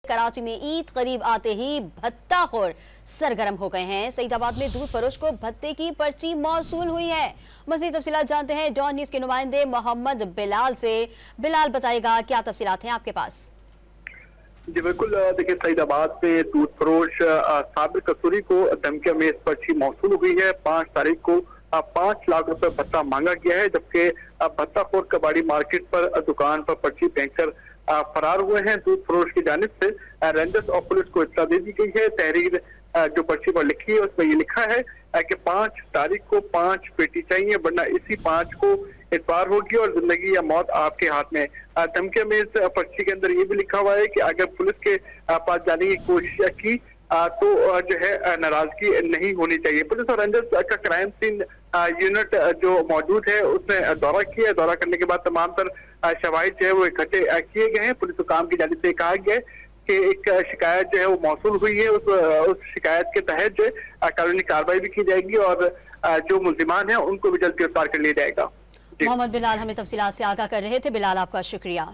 कराची में ईद करीब आते ही भत्ताखोर सरगर्म हो गए हैं। सईदाबाद में दूध फरोश को भत्ते की पर्ची मौसूल हुई है। मज़ीद तफसीलात जानते हैं डॉन न्यूज़ के नुमाइंदे मोहम्मद बिलाल से। बिलाल बताएगा क्या तफसीलात हैं आपके पास? जी बिल्कुल, देखिए सईदाबाद में दूध फरोश साबिर कसूरी को धमकी में पर्ची मौसूल हुई है। 5 तारीख को 5 लाख रुपए भत्ता मांगा गया है, जबकि भत्ताखोर कबाड़ी मार्केट पर दुकान पर पर्ची फेंककर फरार हुए हैं। दूध फरोश की जानिब से रेंजर्स और पुलिस को इत्तला दे दी गई है। तहरीर जो पर्ची पर लिखी है उसमें ये लिखा है कि 5 तारीख को 5 पेटी चाहिए, वरना इसी 5 को इतवार होगी और जिंदगी या मौत आपके हाथ में। धमकी में इस पर्ची के अंदर ये भी लिखा हुआ है कि अगर पुलिस के पास जाने की कोशिश की तो जो है नाराजगी नहीं होनी चाहिए। पुलिस और रेंजर्स का क्राइम सीन यूनिट जो मौजूद है उसने दौरा किया। दौरा करने के बाद तमाम तर शवाहिद जो है वो इकट्ठे किए गए हैं। पुलिस हुकाम की जानिब से कहा गया है कि एक शिकायत जो है वो मौसूल हुई है। उस शिकायत के तहत जो है कानूनी कार्रवाई भी की जाएगी और जो मुल्जिमान है उनको भी जल्द गिरफ्तार कर लिया जाएगा। मोहम्मद बिलाल हमें तफसीलात से आगाह कर रहे थे। बिलाल, आपका शुक्रिया।